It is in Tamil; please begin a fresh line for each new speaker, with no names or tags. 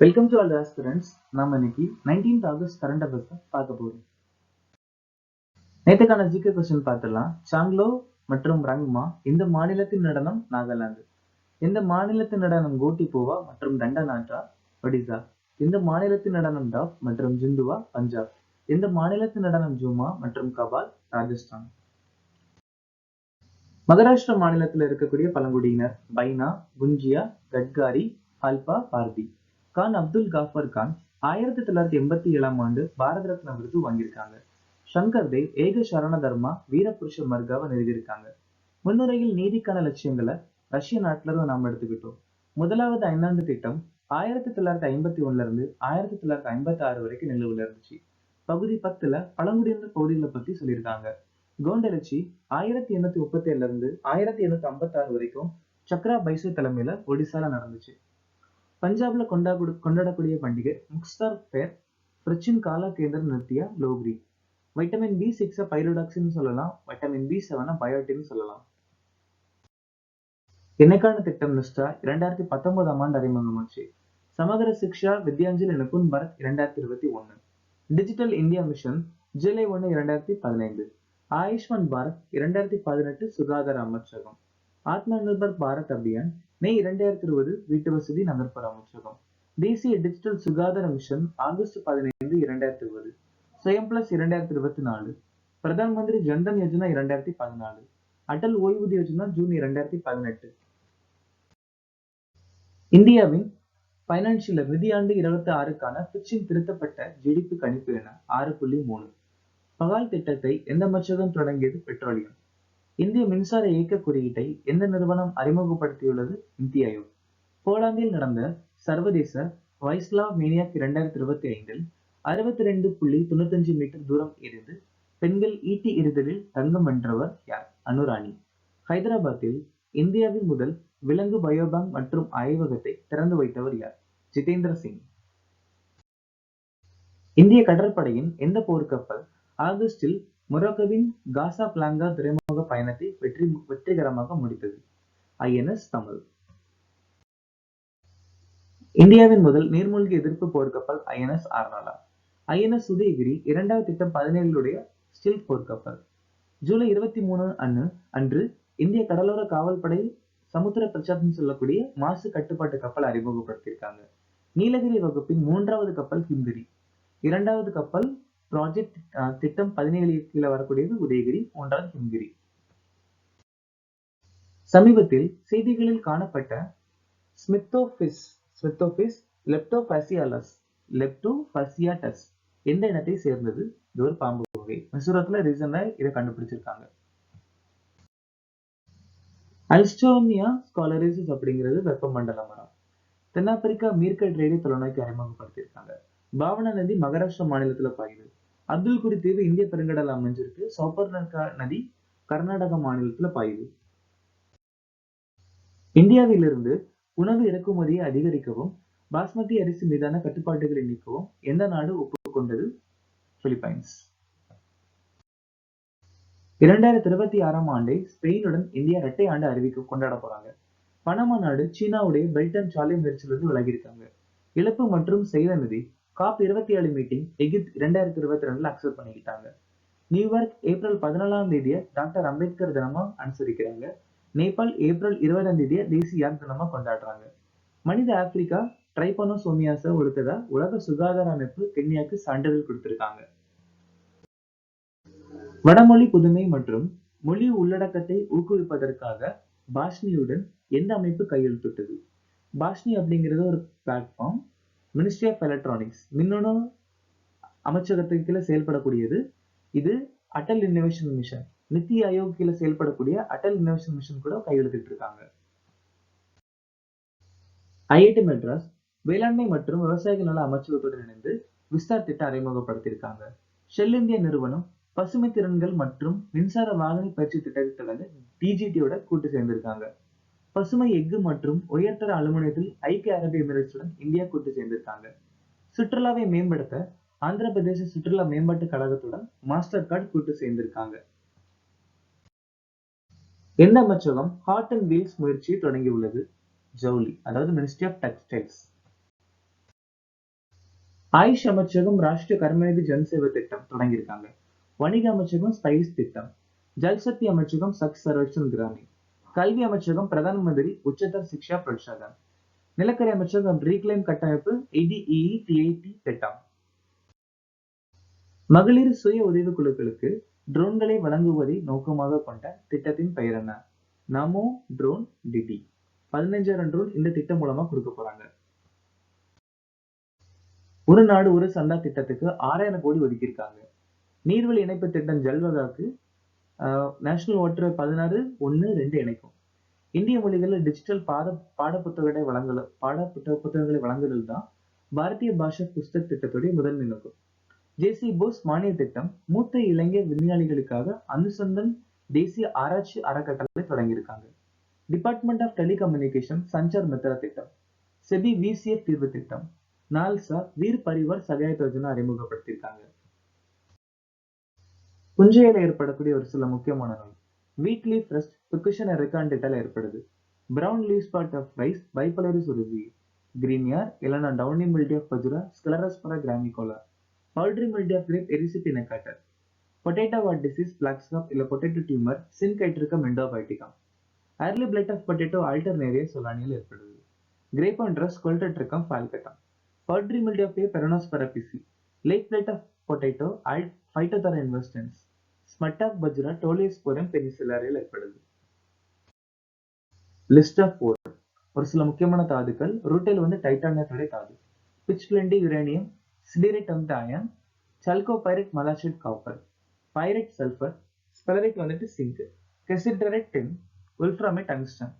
Welcome to all aspirants. நாம இன்னைக்கு 19th ஆகஸ்ட் கரண்ட் அஃபேர்ஸ் பார்க்க போறோம். நேற்றுக்கான ஜிகே கொஸ்டின் பார்த்துடலாம். சாங்லோ மற்றும் ரங்மா இந்த மாநிலத்தின் நடனம் நாகாலாந்து. இந்த மாநிலத்தின் நடனம் கோட்டிபோவா மற்றும் தண்டநாட்டா ஒடிசா. இந்த மாநிலத்தின் நடனம் டாப் மற்றும் ஜிந்துவா பஞ்சாப். இந்த மாநிலத்தின் நடனம் ஜூமா மற்றும் கபால் ராஜஸ்தான். மகாராஷ்டிரா மாநிலத்தில் இருக்கக்கூடிய பழங்குடியினர் பைனா, குஞ்சியா, கட்காரி, ஹல்பா, பார்தி. கான் அப்துல் காஃபர் கான் 1987ஆம் ஆண்டு பாரத ரத்னா விருது வாங்கியிருக்காங்க. சங்கர் தேவ் ஏக சரண தர்மா வீரபுருஷ மர்காவை நிறுவியிருக்காங்க. முன்னுரையில் நீதிக்கான லட்சியங்களை ரஷ்ய நாட்டுல இருந்து நாம எடுத்துக்கிட்டோம். முதலாவது ஐந்தாண்டு திட்டம் 1951ல இருந்து 1956 வரைக்கும் நிலுவையில் இருந்துச்சு. பகுதி 10ல பழங்குடியினர் பகுதிகளை பத்தி சொல்லியிருக்காங்க. கோண்டெலச்சி 1837ல இருந்து 1856 வரைக்கும் சக்ரா பைசு தலைமையில ஒடிசால நடந்துச்சு. பஞ்சாப்ல கொண்டாடக்கூடிய பண்டிகை முக்ஸ்தார் ஃபேர், பிரெஞ்சின் காலா கேந்திர நிறுத்திய லோக்ரி. வைட்டமின் B6 பைரோடாக்சின்னு சொல்லலாம், வைட்டமின் B7 பயோட்டின்னு சொல்லலாம். என்னைக்கான திட்டம் நிஷ்டா 2019ஆம் ஆண்டு அறிமுகமாச்சு. Samagra Shiksha Vidyanjali NIPUN Bharat 2021. Digital India mission July 1, 2015. Ayushman Bharat 2018 சுகாதார அமைச்சகம். ஆத்ம நிர்பர் பாரத் அபியான் மே 2020 வீட்டு வசதி நகர்ப்புற அமைச்சகம். தேசிய டிஜிட்டல் சுகாதார மிஷன் ஆகஸ்ட் 15, 2020. சுயம் பிளஸ் 2024. பிரதான் மந்திரி ஜன்தன் யோஜனா 2014. அடல் ஓய்வூதிய யோஜனா ஜூன் 2018. இந்தியாவின் பைனான்சியல் நிதியாண்டு 26க்கான பிச்சின் திருத்தப்பட்ட ஜிடிபி கணிப்பு என 6.3. பகால் திட்டத்தை எந்த அமைச்சகம் தொடங்கியது? பெட்ரோலியம். இந்திய மின்சார இயக்க குறியீட்டை எந்த நிறுவனம் அறிமுகப்படுத்தியுள்ளது? நித்தி ஆயோக். போலாந்தில் நடந்த சர்வதேச வைஸ்லாவ் மீனியாக் 2025 62.95 மீட்டர் தூரம் எறிந்து பெண்கள் ஈட்டி எறிதலில் தங்கம் வென்றவர் யார்? அனுராணி. ஹைதராபாத்தில் இந்தியாவின் முதல் விலங்கு பயோபேங்க் மற்றும் ஆய்வகத்தை திறந்து வைத்தவர் யார்? ஜிதேந்திர சிங். இந்திய கடற்படையின் எந்த போர்க்கப்பல் ஆகஸ்டில் மொரோக்கோவின் காசா பிளாங்கா துறைமுக பயணத்தை வெற்றிகரமாக முடித்தது? INS தமிழ். இந்தியாவின் முதல் நீர்மூழ்கி எதிர்ப்பு போர்க்கப்பல் INS ஆர்னாலா. INS உதயகிரி 2வது திட்டம் 17 ஸ்டீல்த் போர்க்கப்பல். ஜூலை 23 அன்று இந்திய கடலோர காவல்படை சமுத்திர பிரச்சாரம் சொல்லக்கூடிய மாசு கட்டுப்பாட்டு கப்பல் அறிமுகப்படுத்தியிருக்காங்க. நீலகிரி வகுப்பின் 3வது கப்பல் ஹிம்கிரி. 2வது கப்பல் ப்ராஜெக்ட் திட்டம் 17 கீழே வரக்கூடியது உதயகிரி, 3வது ஹிம்கிரி. சமீபத்தில் செய்திகளில் காணப்பட்ட ஸ்மித்தோபிஸ் லெப்டோஃபாசியாட்டஸ் எந்த இனத்தை சேர்ந்தது? இது ஒரு பாம்பு வகை. மிசோரத்துல ரீசனா இதை கண்டுபிடிச்சிருக்காங்க. அல்ஸ்டோனியா ஸ்காலரிசிஸ் அப்படிங்கிறது வெப்பமண்டல மரம். தென்னாப்பிரிக்கா மீர்கட் ரேடியோ தொலைநோக்கி அறிமுகப்படுத்தியிருக்காங்க. பாவனா நதி மகாராஷ்டிரா மாநிலத்துல பாயுது. அப்துல் குரி தீவு இந்திய பெருங்கடல் அமைஞ்சிருக்கு. சௌபர்ணகா நதி கர்நாடக மாநிலத்துல பாயுது. இந்தியாவிலிருந்து உணவு இறக்குமதியை அதிகரிக்கவும் பாஸ்மதி அரிசி மீதான கட்டுப்பாடுகளை நீக்கவும் எந்த நாடு ஒப்புக்கொண்டது? பிலிப்பைன்ஸ். 2026ஆம் ஆண்டை ஸ்பெயினுடன் இந்தியா இரட்டை ஆண்டு கொண்டாட போறாங்க. பனாமா நாடு சீனாவுடைய பெல்ட் அண்ட் சாலை முயற்சியிலிருந்து விலகியிருக்காங்க. இழப்பு மற்றும் செய்த நிதி COP27 மீட்டிங் எகிப்த் 2022ல அக்செப்ட் பண்ணிக்கிட்டாங்க. நியூயார்க் ஏப்ரல் 14ஆம் தேதியை டாக்டர் அம்பேத்கர் தினமா அனுசரிக்கிறாங்க. நேபாள் ஏப்ரல் 20ஆம் தேதியை தேசிய யாக் தினமா கொண்டாடுறாங்க. மனித ஆப்பிரிக்கா ட்ரைபனோசோமியாஸை ஒழித்ததா உலக சுகாதார அமைப்பு கென்யாக்கு சான்றிதழ் கொடுத்திருக்காங்க. வடமொழி புதுமை மற்றும் மொழி உள்ளடக்கத்தை ஊக்குவிப்பதற்காக பாஷ்னியுடன் எந்த அமைப்பு கையெழுத்திட்டது? பாஷ்னி அப்படிங்கிறது ஒரு பிளாட்ஃபார்ம். மினிஸ்ட்ரி ஆஃப் எலக்ட்ரானிக்ஸ் மின்னணு அமைச்சகத்துக்கு கீழே செயல்படக்கூடியது. இது அடல் இன்னோவேஷன் மிஷன், நித்தி ஆயோக் கீழே செயல்படக்கூடிய அடல் இன்னோவேஷன் மிஷன் கூட கையெழுத்திட்டு இருக்காங்க. IIT மெட்ராஸ் வேளாண்மை மற்றும் விவசாயிகள் நல அமைச்சகத்துடன் இணைந்து விஸ்தார் திட்டம் அறிமுகப்படுத்தியிருக்காங்க. ஷெல் இந்தியா நிறுவனம் பசுமை திறன்கள் மற்றும் மின்சார வாகன பயிற்சி திட்டத்தில் DGT-யோட கூட்டு சேர்ந்திருக்காங்க. பசுமை எஃகு மற்றும் உயர்தர அலுமினியத்தில் ஐக்கிய அரபு எமிரேட்ஸுடன் இந்தியா கூட்டு சேர்ந்திருக்காங்க. சுற்றுலாவை மேம்படுத்த ஆந்திர பிரதேச சுற்றுலா மேம்பாட்டு கழகத்துடன் மாஸ்டர் கார்டு கூட்டு சேர்ந்திருக்காங்க. எந்த அமைச்சகம் ஹாட் அண்ட் வீல்ஸ் முயற்சியை தொடங்கியுள்ளது? ஜவுளி, அதாவது மினிஸ்ட்ரி ஆஃப் டெக்ஸ்டைல்ஸ். ஆயுஷ் அமைச்சகம் ராஷ்டிரிய கர்மயோகி ஜன் சேவை திட்டம் தொடங்கியிருக்காங்க. வணிக அமைச்சகம் ஸ்பைஸ் திட்டம். ஜல்சக்தி அமைச்சகம் சக் சர்வேக்ஷன் கிராமீன். கல்வி அமைச்சகம் பிரதான் மந்திரி உச்சதர் சிக்ஷா பிரசாதம். நிலக்கரி அமைச்சகம் ரீக்ளைம் கட்டமைப்பு ADEE-TIT திட்டம். மகளிர் சுய உதவி குழுக்களுக்கு ட்ரோன்களை வழங்குவதை நோக்கமாக கொண்ட திட்டத்தின் பெயர் என்ன? நமோ ட்ரோன் டிடி. 15,000 ட்ரோன் இந்த திட்டம் மூலமா கொடுக்க போறாங்க. ஒரு நாடு ஒரு சந்தா திட்டத்துக்கு 6,000 கோடி ஒதுக்கியிருக்காங்க. நீர்வழி இணைப்பு திட்டம் ஜல்வகாக்கு நேஷனல் வாட்டர் 16(1)(2) இணைக்கும். இந்திய மொழிகளில் டிஜிட்டல் பாட புத்தகங்களை வழங்குதல் தான் பாரதிய பாஷா புஸ்தக் திட்டத்துடைய முதன்மை நோக்கம். ஜேசி போஸ் மானிய திட்டம் மூத்த இளைஞர் விஞ்ஞானிகளுக்காக அனுசந்தன் தேசிய ஆராய்ச்சி அறக்கட்டளை தொடங்கியிருக்காங்க. Department of telecommunication Sanchar Mitra திட்டம். செபி விசிஎஃப் தீர்வு திட்டம். நால்சா வீர் பரிவார் சகாயத் யோஜனா அறிமுகப்படுத்தியிருக்காங்க. புஞ்சையில ஏற்படக்கூடிய ஒரு சில முக்கியமான நோய். வீட் லீஃப் ரஸ்ட், பிக்குஷன் ரெக்காண்டிட்டால ஏற்படுது. Brown leaf spot of rice, பைபலரிஸ் உருவி. கிரீன் யார் இல்லைனா downy mildew of bajra, Sclerospora graminicola. Powdery mildew of grape, Erysiphe necator. Potato wart disease, black scab இல்ல potato tumour, Synchytrium endobioticum. Early blight of potato Alternaria சொலானியில் ஏற்படுது. Grape anthracnose, Colletotrichum falcatum. Powdery mildew of Peronospora pisi. Late blight of potato Phytophthora infestans. Smut of bajra, Tolyposporium பெனிசிலாரியில் ஏற்படுது. List of ore. ஒரு சில முக்கியமான தாதுக்கள். ரூட்டைல் டைட்டானியத்துடைய தாது. Pitchblende uranium, siderite iron, chalcopyrite malachite copper, pyrite sulphur, sphalerite zinc, cassiterite tin, wolframite tungsten.